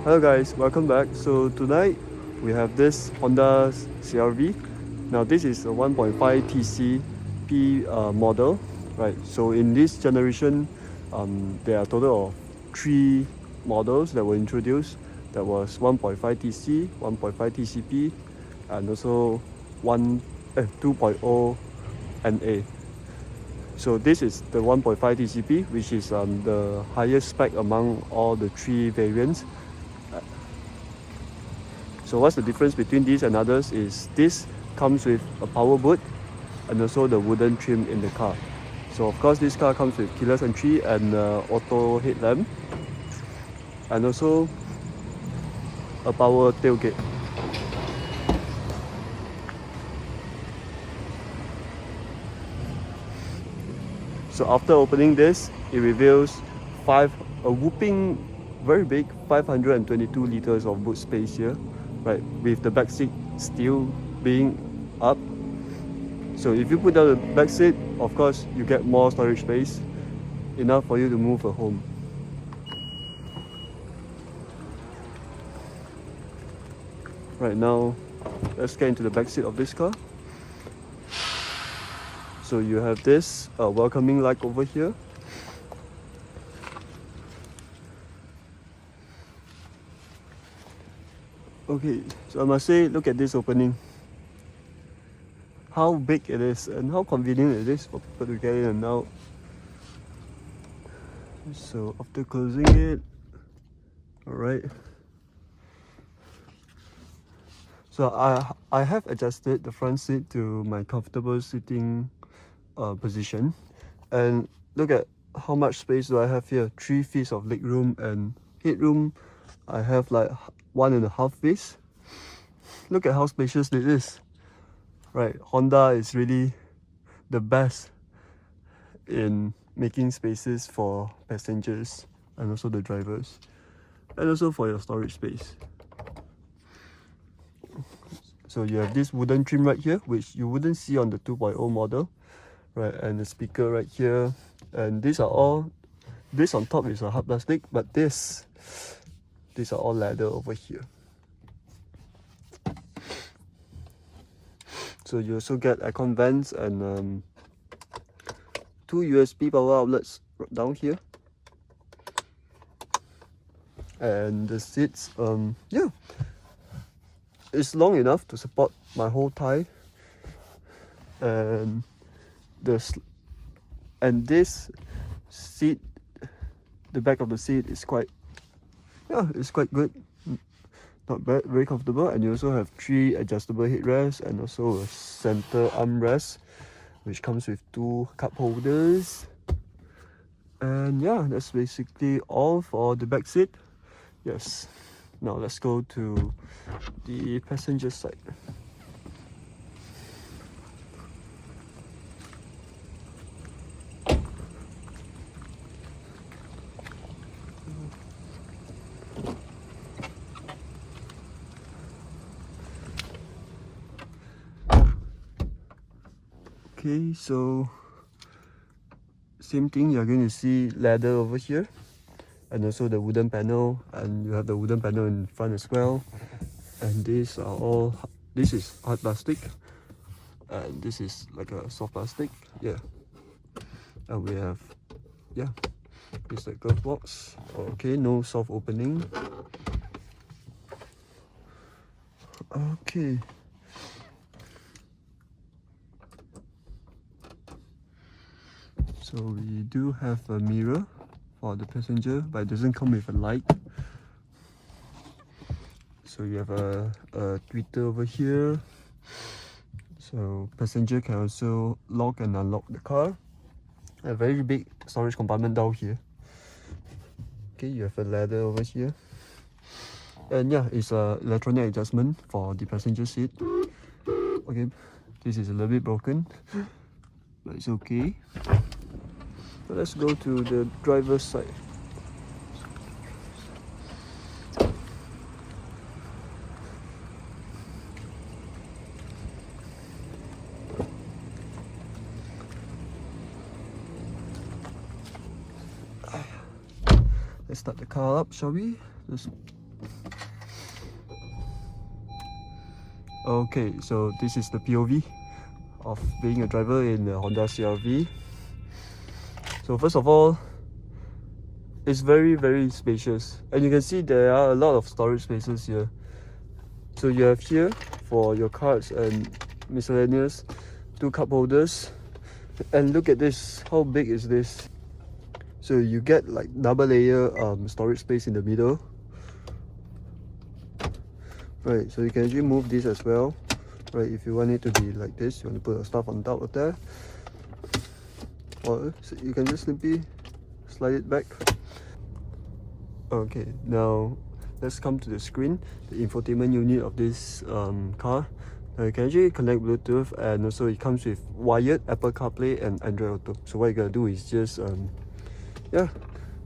Hello guys, welcome back. So tonight we have this Honda CRV. Now this is a 1.5 TCP model, right? So in this generation, there are a total of 3 models that were introduced. That was 1.5 TC, 1.5 TCP, and also 2.0 NA. So this is the 1.5 TCP, which is the highest spec among all the 3 variants. So what's the difference between these and others is this comes with a power boot and also the wooden trim in the car. So of course this car comes with keyless entry and auto headlamp and also a power tailgate. So after opening this, it reveals a whooping very big 522 liters of boot space here, right, with the back seat still being up. So if you put down the back seat, of course you get more storage space, enough for you to move at home. Right now, let's get into the back seat of this car. So you have this welcoming light over here. Okay, so I must say, look at this opening. How big it is and how convenient it is for people to get in and out. So after closing it, alright. So I have adjusted the front seat to my comfortable sitting position, and look at how much space do I have here. 3 feet of leg room and headroom. I have like 1.5 feet. Look at how spacious it is. Right, Honda is really the best in making spaces for passengers and also the drivers, and also for your storage space. So you have this wooden trim right here, which you wouldn't see on the 2.0 model, right? And the speaker right here, and these are all, this on top is a hard plastic, but these are all leather over here. So you also get aircon vents and 2 USB power outlets down here. And the seats, yeah, it's long enough to support my whole thigh. And this seat, the back of the seat is quite, yeah, it's quite good. Not bad, very comfortable. And you also have 3 adjustable headrests and also a center armrest, which comes with 2 cup holders. And yeah, that's basically all for the back seat. Yes, now let's go to the passenger side. Okay, so same thing, you're going to see leather over here and also the wooden panel, and you have the wooden panel in front as well. And these are all, this is hard plastic and this is like a soft plastic, yeah. And we have, yeah, this like glove box. Okay, no soft opening. Okay, so we do have a mirror for the passenger, but it doesn't come with a light. So you have a tweeter over here, so passenger can also lock and unlock the car. A very big storage compartment down here. Okay, you have a ladder over here, and yeah, it's a electronic adjustment for the passenger seat. Okay, this is a little bit broken, but it's okay. So let's go to the driver's side. Let's start the car up, shall we? Just Okay, so this is the POV of being a driver in the Honda CRV. So first of all, it's very spacious, and you can see there are a lot of storage spaces here. So you have here for your cards and miscellaneous, 2 cup holders, and look at this, how big is this? So you get like double layer storage space in the middle. Right, so you can actually move this as well. Right, if you want it to be like this, you want to put your stuff on top of there, or so you can just simply slide it back. Okay, now let's come to the screen, the infotainment unit of this car. Now you can actually connect Bluetooth, and also it comes with wired Apple CarPlay and Android Auto. So what you're gonna do is just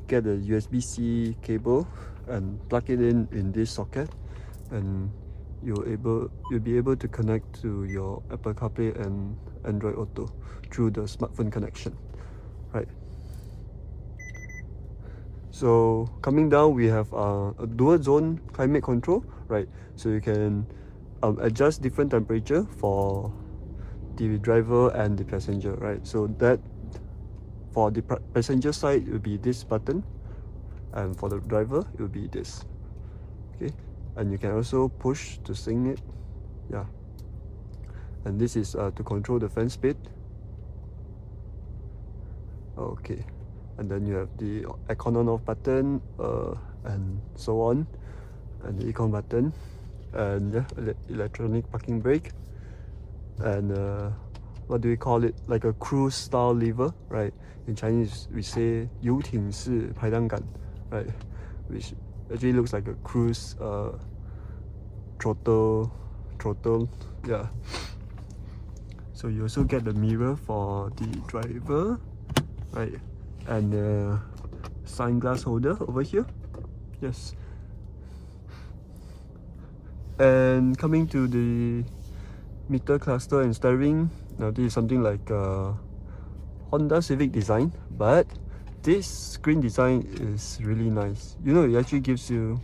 get a USB-C cable and plug it in this socket, and you'll be able to connect to your Apple CarPlay and Android Auto through the smartphone connection, right? So coming down, we have a dual zone climate control, right? So you can adjust different temperature for the driver and the passenger, right? So that for the passenger side, it will be this button, and for the driver, it will be this. Okay, and you can also push to sync it, yeah. And this is to control the fan speed. Okay, and then you have the icon on off button, and so on, and the icon button, and yeah, electronic parking brake, and what do we call it, like a cruise style lever, right? In Chinese we say 游艇式排档杆, right? Which actually looks like a cruise throttle, yeah. So you also get the mirror for the driver, right? And sunglass holder over here, yes. And coming to the meter cluster and steering, now this is something like Honda Civic design, but this screen design is really nice. You know, it actually gives you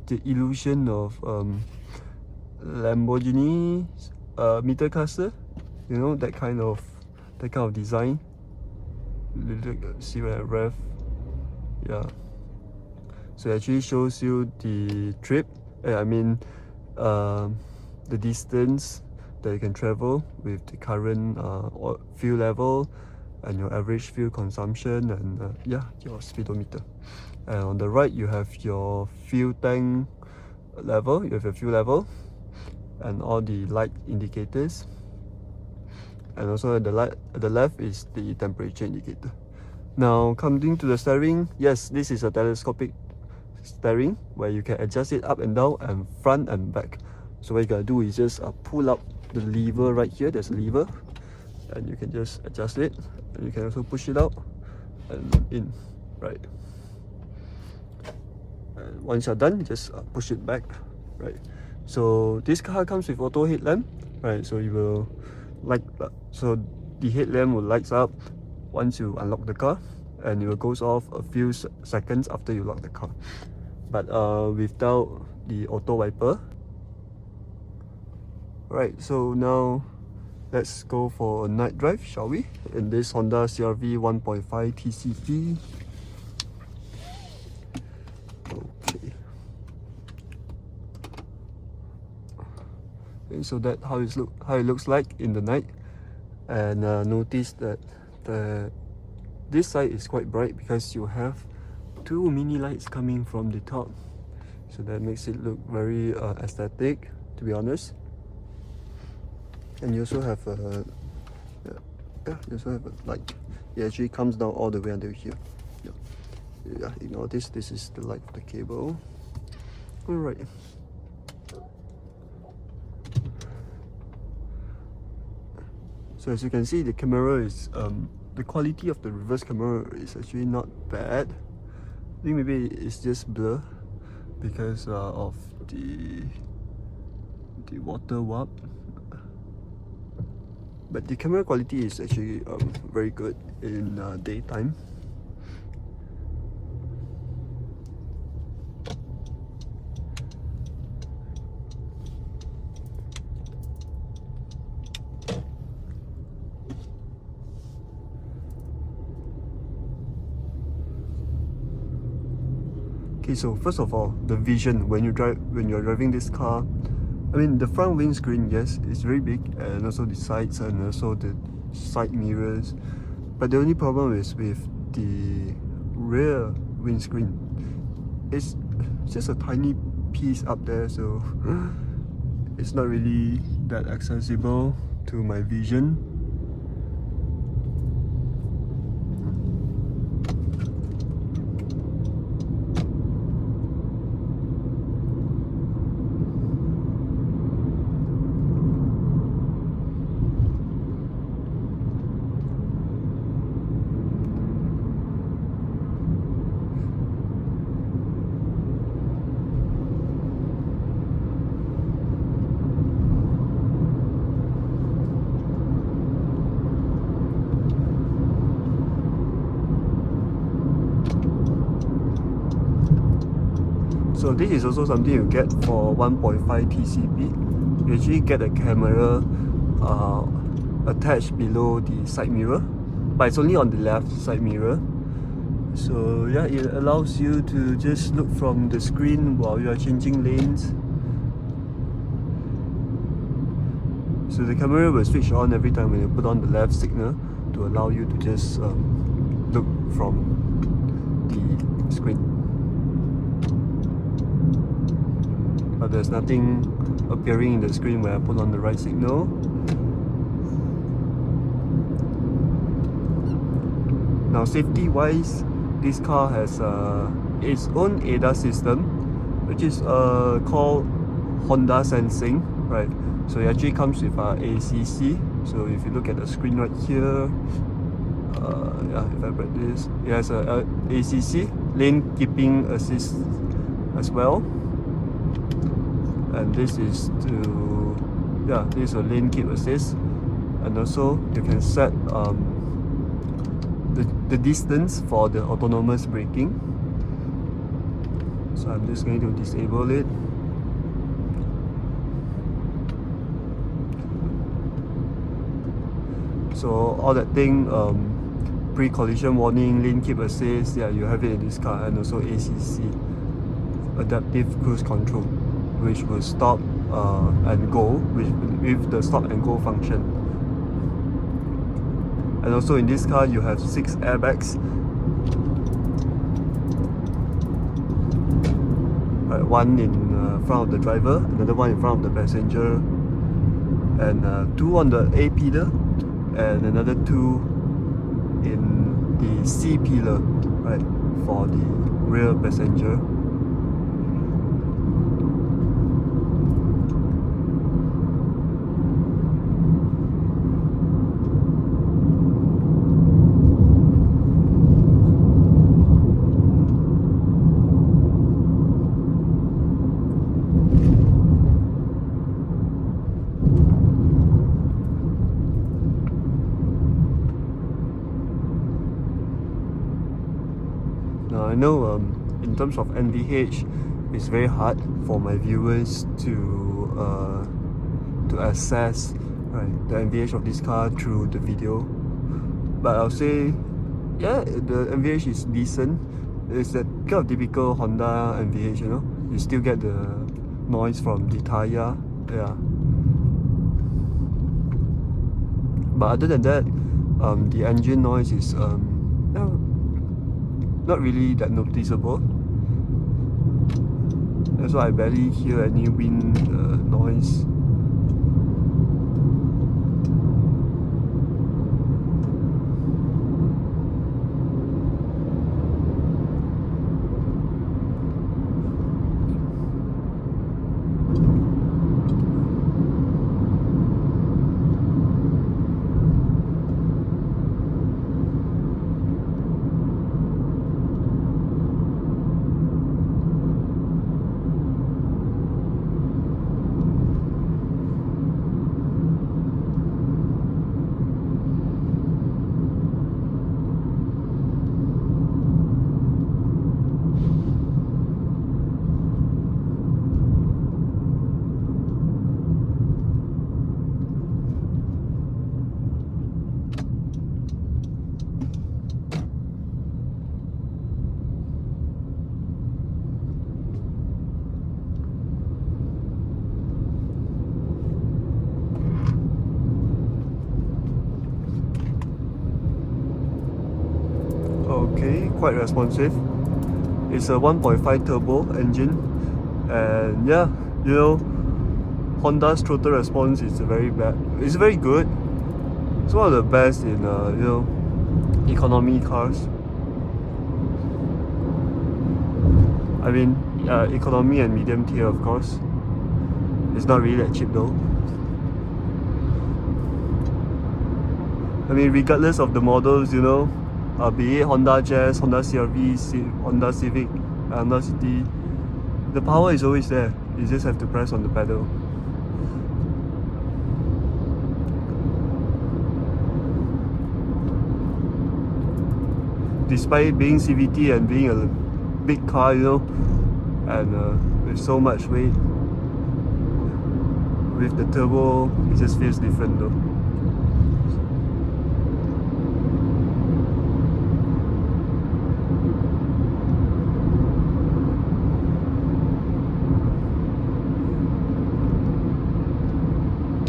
the illusion of Lamborghini meter cluster, you know, that kind of design. See when I rev, yeah. So it actually shows you the trip, I mean the distance that you can travel with the current fuel level and your average fuel consumption, and yeah, your speedometer. And on the right you have your fuel tank level, you have your fuel level and all the light indicators. And also at the left is the temperature indicator. Now coming to the steering, yes, this is a telescopic steering where you can adjust it up and down and front and back. So what you gotta do is just pull up the lever right here. There's a lever, and you can just adjust it, and you can also push it out and in, right? And once you're done, just push it back, right? So this car comes with auto headlamp, right? So you will so the headlamp will lights up once you unlock the car, and it will goes off a few seconds after you lock the car, but without the auto wiper. Right, so now let's go for a night drive, shall we? In this Honda CRV 1.5 TCP. Okay. Okay, so that how it looks like in the night. And notice that this side is quite bright because you have 2 mini lights coming from the top, so that makes it look very aesthetic, to be honest. And you also have a you also have a light. It actually comes down all the way until here. Yeah, ignore this. This is the light of the cable. All right. So as you can see, the camera is the quality of the reverse camera is actually not bad. I think maybe it's just blur because of the water warp. But the camera quality is actually very good in daytime. Okay, so first of all, the vision when you're driving this car. I mean, the front windscreen, yes, it's very big, and also the sides and also the side mirrors. But the only problem is with the rear windscreen. It's just a tiny piece up there, so it's not really that accessible to my vision. So this is also something you get for 1.5 TCP. You actually get a camera attached below the side mirror, but it's only on the left side mirror. So yeah, it allows you to just look from the screen while you are changing lanes. So the camera will switch on every time when you put on the left signal to allow you to just look from the screen. But there's nothing appearing in the screen when I put on the right signal. Now, safety wise, this car has its own ADAS system, which is called Honda Sensing, right? So it actually comes with ACC. So if you look at the screen right here, yeah, if I break this, it has a ACC, lane keeping assist as well. And this is this is a lane keep assist, and also you can set the distance for the autonomous braking. So I'm just going to disable it. So all that thing, pre-collision warning, lane keep assist, yeah, you have it in this car, and also ACC, adaptive cruise control, which will stop and go with the stop and go function. And also in this car you have 6 airbags. Right, one in front of the driver, another one in front of the passenger, and 2 on the A pillar, and another 2 in the C pillar, right, for the rear passenger. Now I know in terms of NVH, it's very hard for my viewers to assess, right, the NVH of this car through the video. But I'll say, yeah, the NVH is decent. It's that kind of typical Honda NVH, you know. You still get the noise from the tire, yeah. But other than that, the engine noise is not really that noticeable. That's why I barely hear any wind noise. quite responsive. It's a 1.5 turbo engine, and yeah, you know, Honda's throttle response is very bad. It's very good. It's one of the best in you know, economy cars. I mean, economy and medium tier, of course. It's not really that cheap though. I mean, regardless of the models, you know, be it Honda Jazz, Honda CRV, Honda Civic, Honda City, the power is always there. You just have to press on the pedal. Despite being CVT and being a big car, you know, and with so much weight, with the turbo, it just feels different though.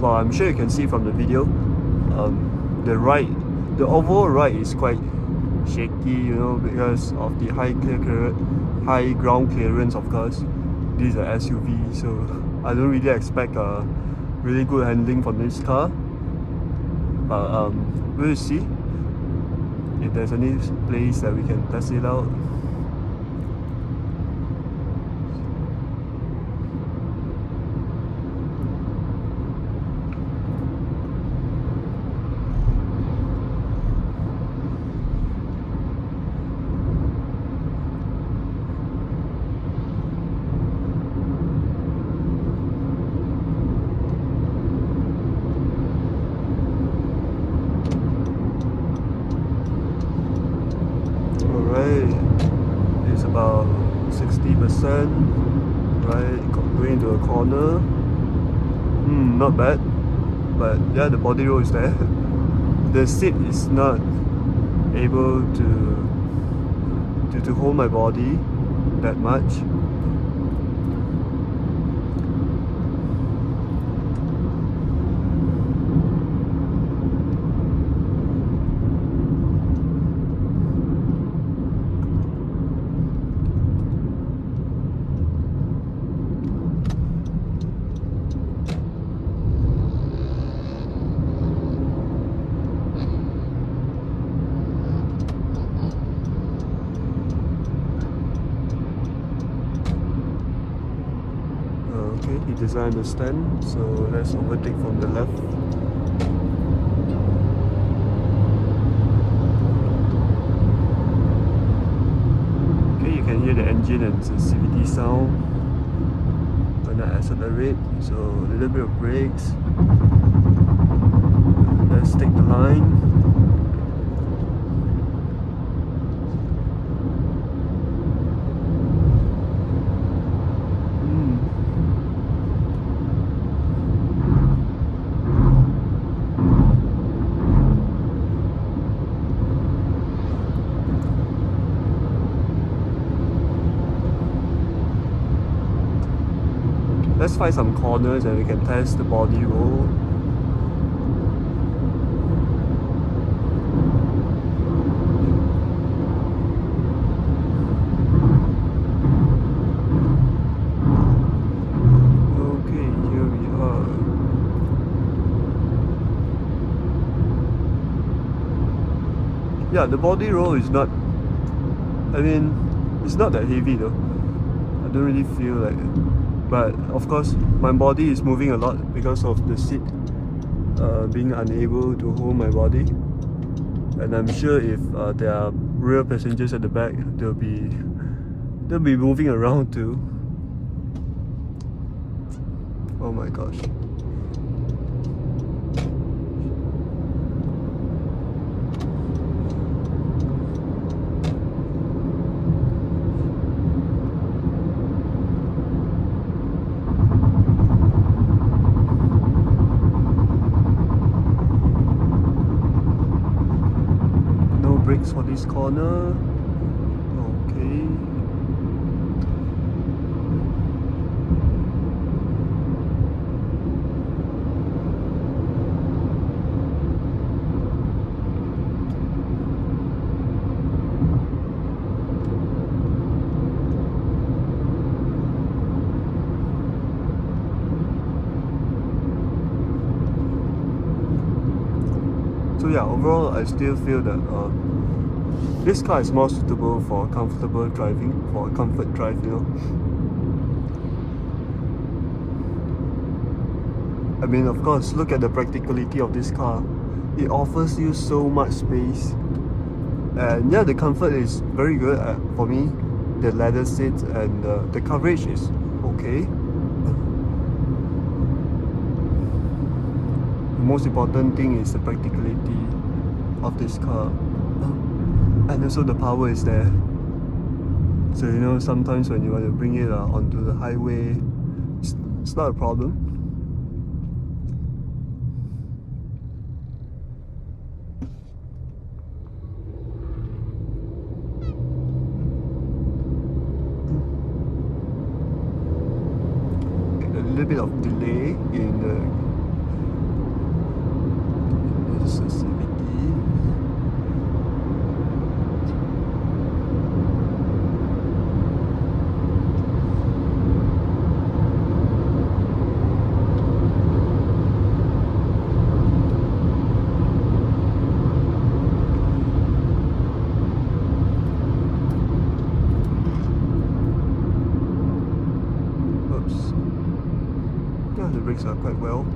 Well, I'm sure you can see from the video, the overall ride is quite shaky, you know, because of the high ground clearance. Of course, this is an SUV, so I don't really expect really good handling from this car. But we'll see if there's any place that we can test it out. It's about 60%, right, going into a corner. Not bad, but yeah, the body roll is there. The seat is not able to hold my body that much. Okay, he designed the stand, so let's overtake from the left. Okay, you can hear the engine and the CVT sound when I accelerate, so a little bit of brakes. Let's take the line. Let's find some corners and we can test the body roll. Okay, here we are. Yeah, the body roll is not, I mean, it's not that heavy though. I don't really feel like it. But of course, my body is moving a lot because of the seat being unable to hold my body. And I'm sure if there are real passengers at the back, they'll be moving around too. Oh my gosh. Brakes for this corner. Okay. So yeah, overall I still feel that this car is more suitable for comfortable driving, for a comfort drive, you know. I mean, of course, look at the practicality of this car. It offers you so much space, and yeah, the comfort is very good for me. The leather seats and the coverage is okay. The most important thing is the practicality of this car, and also the power is there. So you know, sometimes when you want to bring it onto the highway, it's not a problem. A little bit of delay in the CVT. Yeah, the brakes are quite well.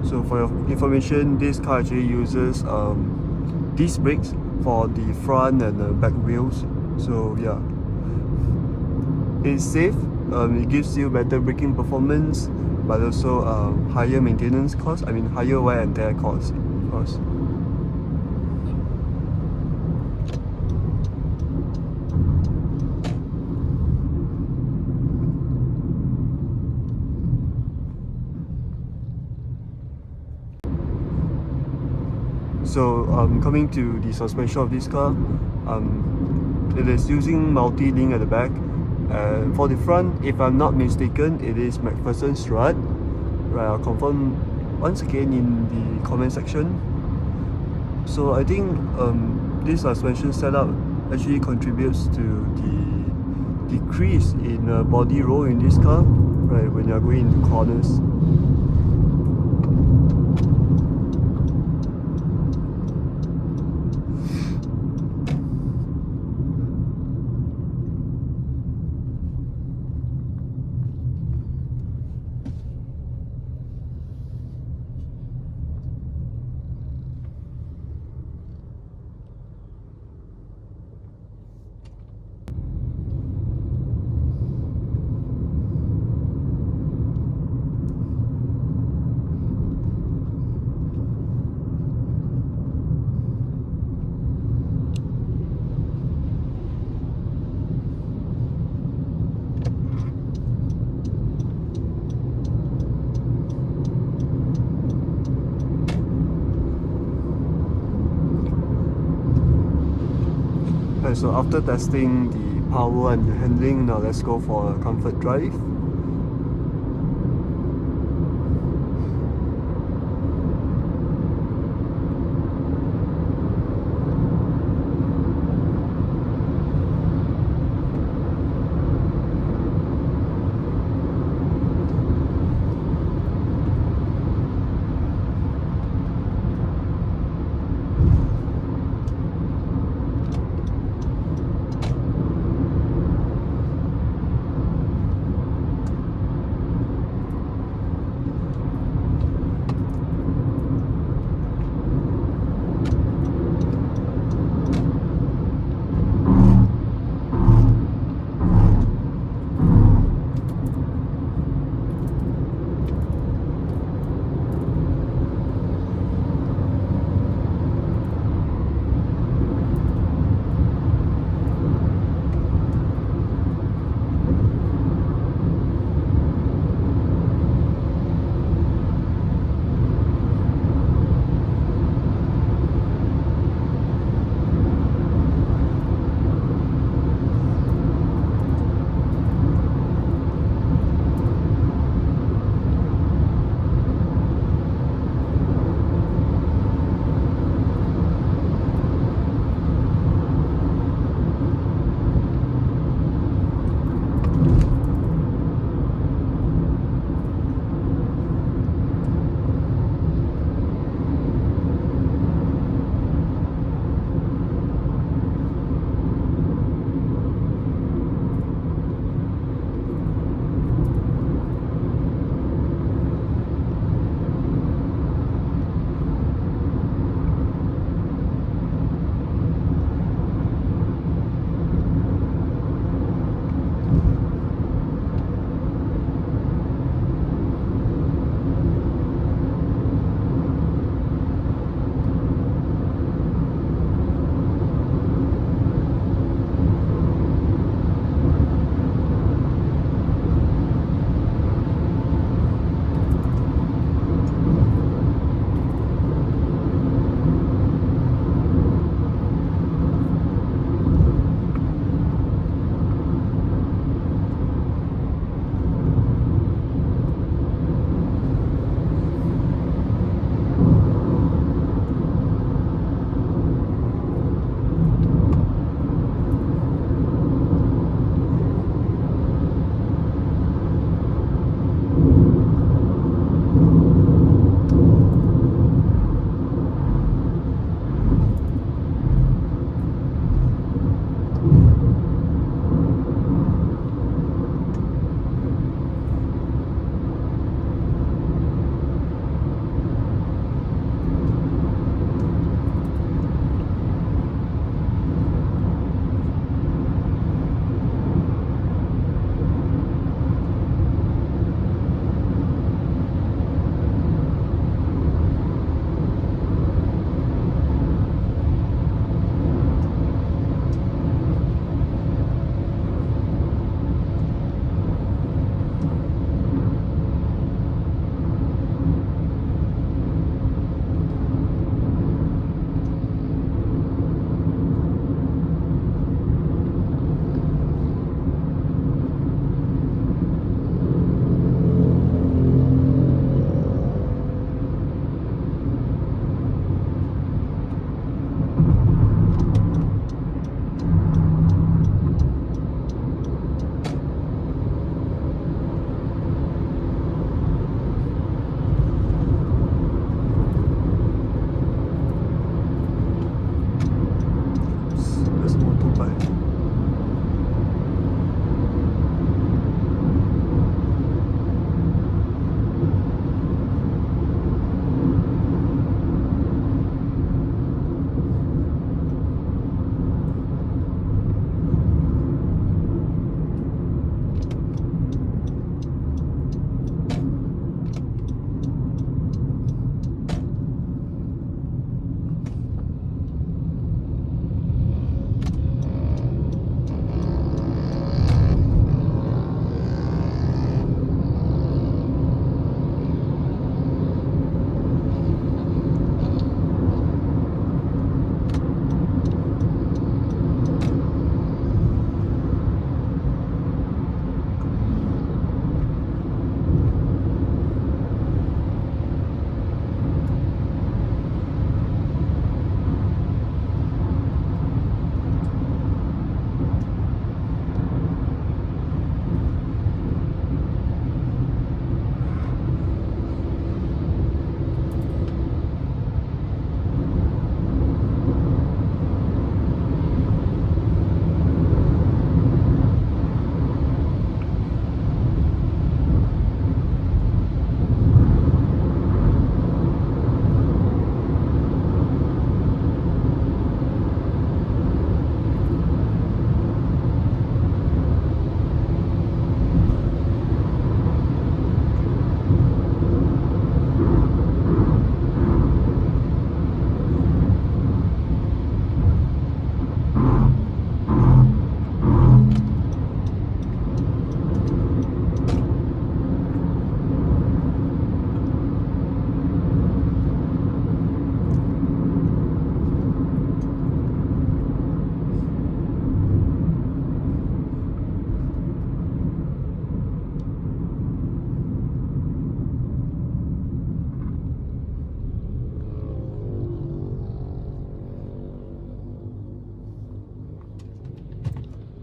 So for your information, this car actually uses disc brakes for the front and the back wheels. So yeah, it's safe. It gives you better braking performance, but also higher maintenance costs. I mean, higher wear and tear costs, of course. So coming to the suspension of this car, it is using multi-link at the back, and for the front, if I'm not mistaken, it is McPherson strut. Right, I'll confirm once again in the comment section. So I think this suspension setup actually contributes to the decrease in body roll in this car, right, when you're going into corners. Okay, so after testing the power and the handling, now let's go for a comfort drive.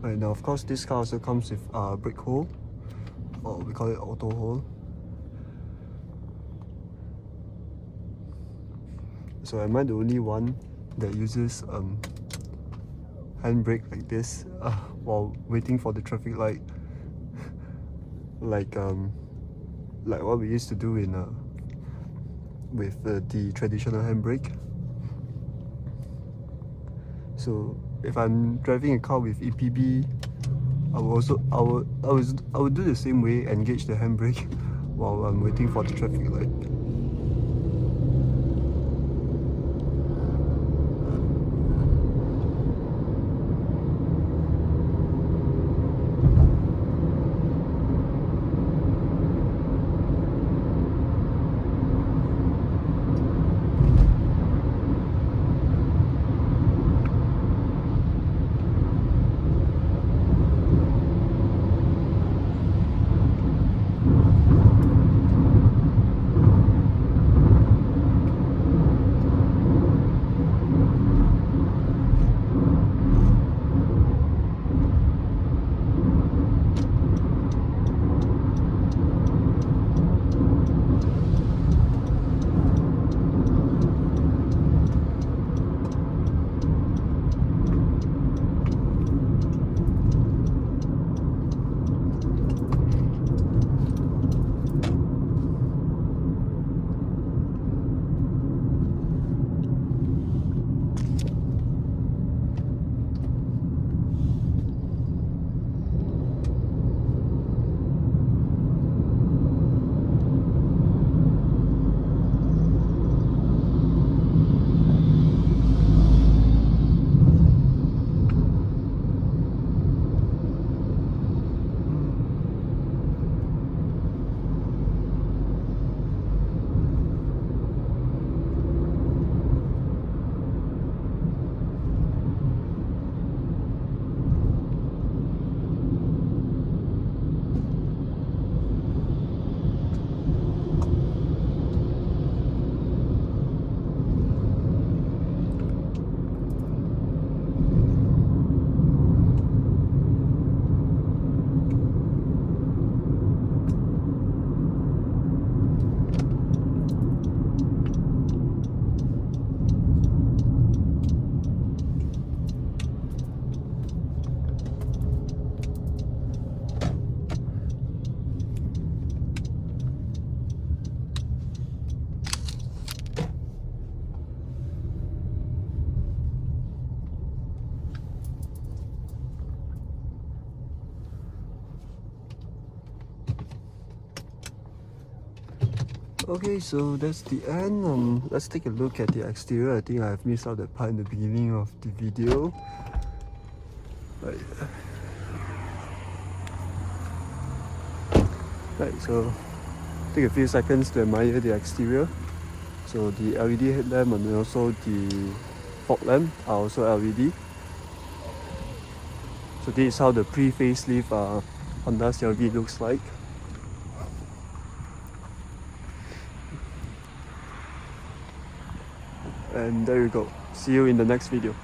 Right, now of course this car also comes with a brake hole, or we call it auto hole. So am I the only one that uses handbrake like this while waiting for the traffic light? like what we used to do in with the traditional handbrake. So if I'm driving a car with EPB, I would do the same way, engage the handbrake while I'm waiting for the traffic light. Okay, so that's the end. Let's take a look at the exterior. I think I've missed out that part in the beginning of the video. Right, so take a few seconds to admire the exterior. So the LED headlamp and also the fog lamp are also LED. So this is how the pre-facelift Honda CRV looks like. And there you go. See you in the next video.